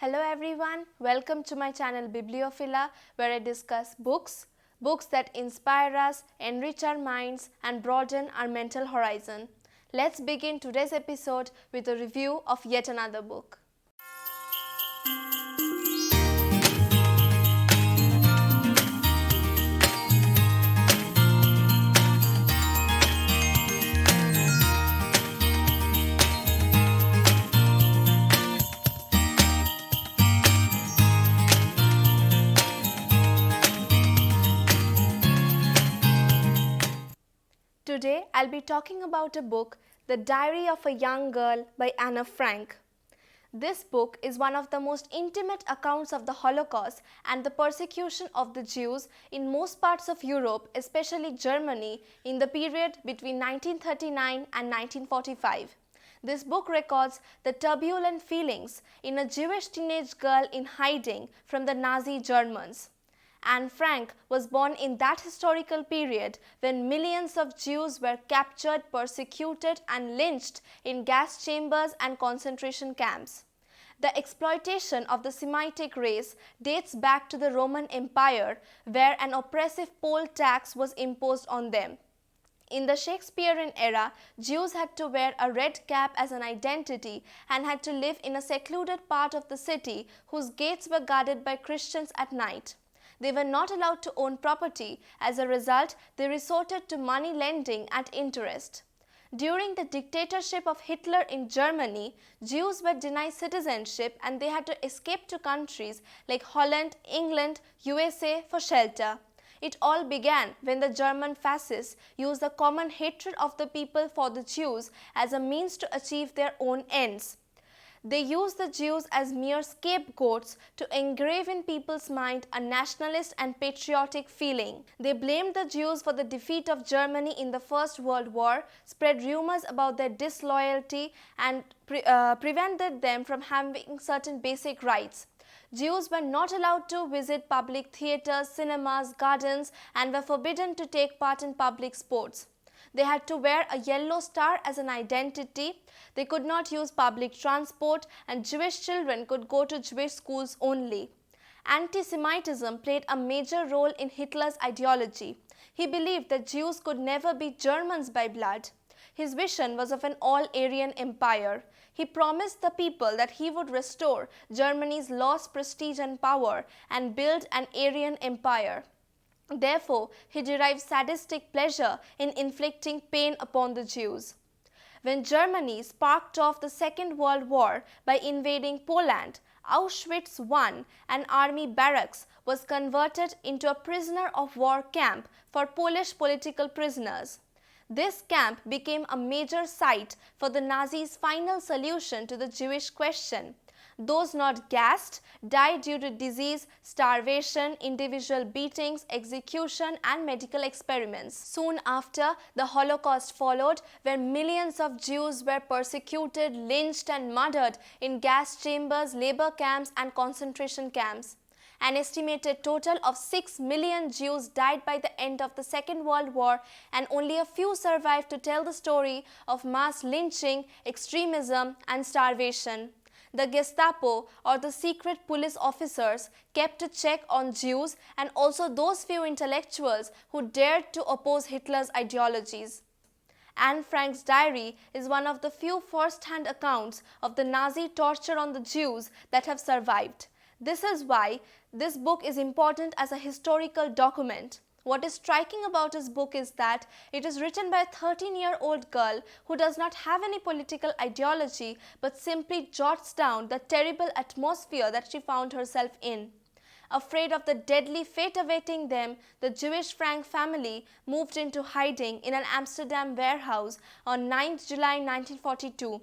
Hello everyone, welcome to my channel Bibliophila, where I discuss books that inspire us, enrich our minds and broaden our mental horizon. Let's begin today's episode with a review of yet another book. Today, I'll be talking about a book, The Diary of a Young Girl by Anne Frank. This book is one of the most intimate accounts of the Holocaust and the persecution of the Jews in most parts of Europe, especially Germany, in the period between 1939 and 1945. This book records the turbulent feelings in a Jewish teenage girl in hiding from the Nazi Germans. Anne Frank was born in that historical period when millions of Jews were captured, persecuted and lynched in gas chambers and concentration camps. The exploitation of the Semitic race dates back to the Roman Empire, where an oppressive poll tax was imposed on them. In the Shakespearean era, Jews had to wear a red cap as an identity and had to live in a secluded part of the city whose gates were guarded by Christians at night. They were not allowed to own property. As a result, they resorted to money lending at interest. During the dictatorship of Hitler in Germany, Jews were denied citizenship and they had to escape to countries like Holland, England, USA for shelter. It all began when the German fascists used the common hatred of the people for the Jews as a means to achieve their own ends. They used the Jews as mere scapegoats to engrave in people's mind a nationalist and patriotic feeling. They blamed the Jews for the defeat of Germany in the First World War, spread rumors about their disloyalty, and prevented them from having certain basic rights. Jews were not allowed to visit public theaters, cinemas, gardens, and were forbidden to take part in public sports. They had to wear a yellow star as an identity. They could not use public transport, and Jewish children could go to Jewish schools only. Anti-Semitism played a major role in Hitler's ideology. He believed that Jews could never be Germans by blood. His vision was of an all-Aryan empire. He promised the people that he would restore Germany's lost prestige and power and build an Aryan empire. Therefore, he derived sadistic pleasure in inflicting pain upon the Jews. When Germany sparked off the Second World War by invading Poland, Auschwitz I, an army barracks, was converted into a prisoner of war camp for Polish political prisoners. This camp became a major site for the Nazis' final solution to the Jewish question. Those not gassed died due to disease, starvation, individual beatings, execution and medical experiments. Soon after, the Holocaust followed, where millions of Jews were persecuted, lynched and murdered in gas chambers, labor camps and concentration camps. An estimated total of 6 million Jews died by the end of the Second World War, and only a few survived to tell the story of mass lynching, extremism and starvation. The Gestapo, or the secret police officers, kept a check on Jews and also those few intellectuals who dared to oppose Hitler's ideologies. Anne Frank's diary is one of the few first-hand accounts of the Nazi torture on the Jews that have survived. This is why this book is important as a historical document. What is striking about his book is that it is written by a 13-year-old girl who does not have any political ideology but simply jots down the terrible atmosphere that she found herself in. Afraid of the deadly fate awaiting them, the Jewish Frank family moved into hiding in an Amsterdam warehouse on 9th July 1942.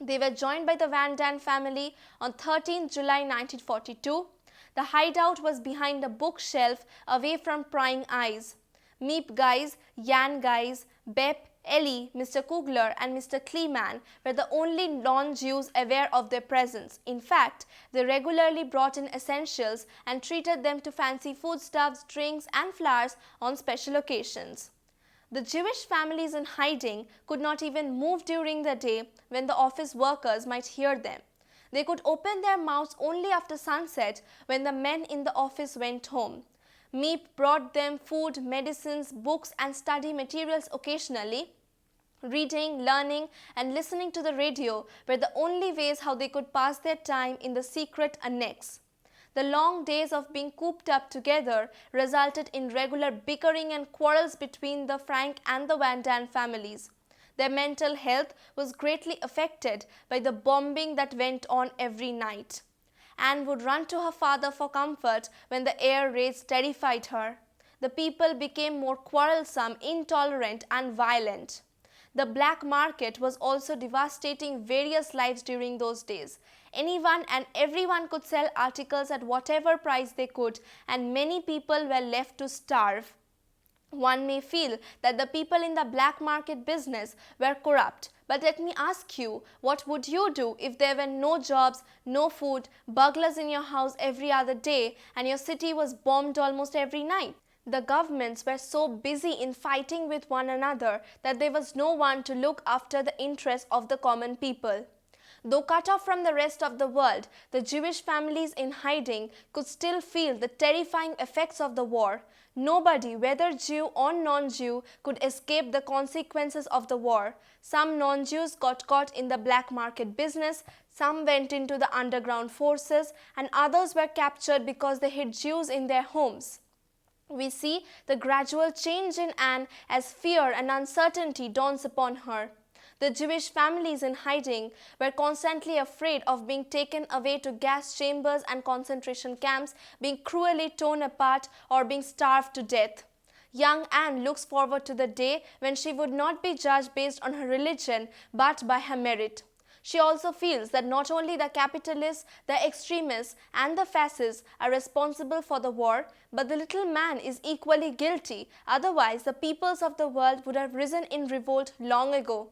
They were joined by the Van Daan family on 13th July 1942. The hideout was behind a bookshelf away from prying eyes. Miep Gijs, Jan Gijs, Bep, Ellie, Mr. Kugler and Mr. Kleeman were the only non-Jews aware of their presence. In fact, they regularly brought in essentials and treated them to fancy foodstuffs, drinks and flowers on special occasions. The Jewish families in hiding could not even move during the day when the office workers might hear them. They could open their mouths only after sunset when the men in the office went home. Meep brought them food, medicines, books and study materials occasionally. Reading, learning and listening to the radio were the only ways how they could pass their time in the secret annex. The long days of being cooped up together resulted in regular bickering and quarrels between the Frank and the Van Daan families. Their mental health was greatly affected by the bombing that went on every night. Anne would run to her father for comfort when the air raids terrified her. The people became more quarrelsome, intolerant and violent. The black market was also devastating various lives during those days. Anyone and everyone could sell articles at whatever price they could, and many people were left to starve. One may feel that the people in the black market business were corrupt, but let me ask you, what would you do if there were no jobs, no food, burglars in your house every other day, and your city was bombed almost every night? The governments were so busy in fighting with one another that there was no one to look after the interests of the common people. Though cut off from the rest of the world, the Jewish families in hiding could still feel the terrifying effects of the war. Nobody, whether Jew or non-Jew, could escape the consequences of the war. Some non-Jews got caught in the black market business, some went into the underground forces, and others were captured because they hid Jews in their homes. We see the gradual change in Anne as fear and uncertainty dawns upon her. The Jewish families in hiding were constantly afraid of being taken away to gas chambers and concentration camps, being cruelly torn apart, or being starved to death. Young Anne looks forward to the day when she would not be judged based on her religion but by her merit. She also feels that not only the capitalists, the extremists and the fascists are responsible for the war, but the little man is equally guilty. Otherwise, the peoples of the world would have risen in revolt long ago.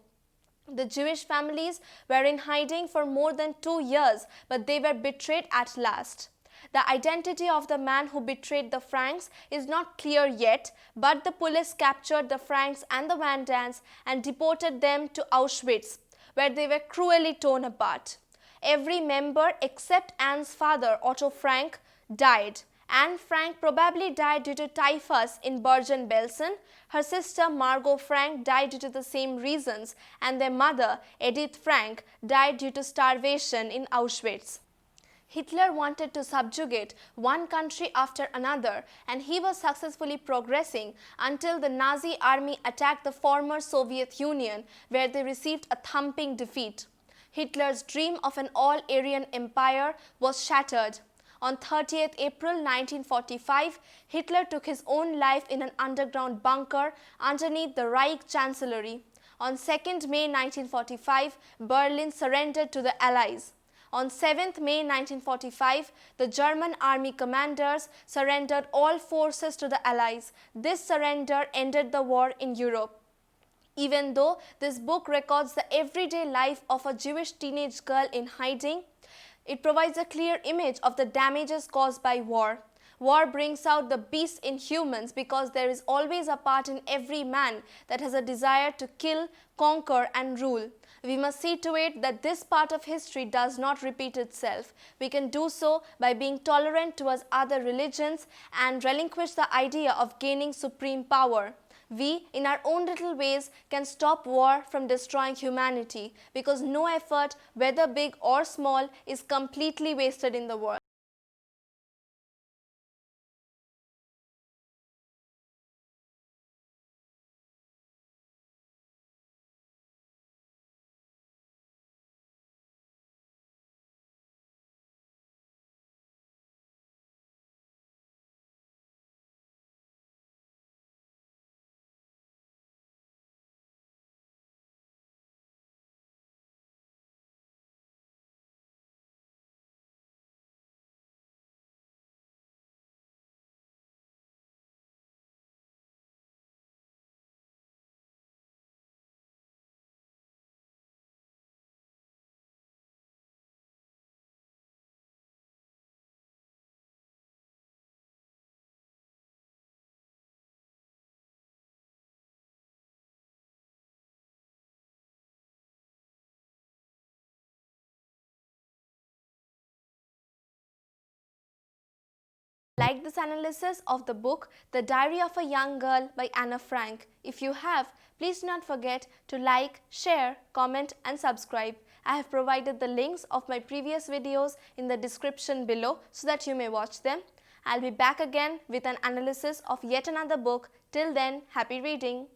The Jewish families were in hiding for more than 2 years, but they were betrayed at last. The identity of the man who betrayed the Franks is not clear yet, but the police captured the Franks and the Van Daans and deported them to Auschwitz, where they were cruelly torn apart. Every member except Anne's father, Otto Frank, died. Anne Frank probably died due to typhus in Bergen-Belsen. Her sister Margot Frank died due to the same reasons, and their mother, Edith Frank, died due to starvation in Auschwitz. Hitler wanted to subjugate one country after another, and he was successfully progressing until the Nazi army attacked the former Soviet Union, where they received a thumping defeat. Hitler's dream of an all-Aryan empire was shattered. On 30th April 1945, Hitler took his own life in an underground bunker underneath the Reich Chancellery. On 2nd May 1945, Berlin surrendered to the Allies. On 7th May 1945, the German army commanders surrendered all forces to the Allies. This surrender ended the war in Europe. Even though this book records the everyday life of a Jewish teenage girl in hiding, it provides a clear image of the damages caused by war. War brings out the beast in humans because there is always a part in every man that has a desire to kill, conquer and rule. We must see to it that this part of history does not repeat itself. We can do so by being tolerant towards other religions and relinquish the idea of gaining supreme power. We, in our own little ways, can stop war from destroying humanity, because no effort, whether big or small, is completely wasted in the world. like this analysis of the book The Diary of a Young Girl by Anna Frank? If you have, please do not forget to like, share, comment and subscribe. I have provided the links of my previous videos in the description below so that you may watch them. I'll be back again with an analysis of yet another book. Till then, happy reading!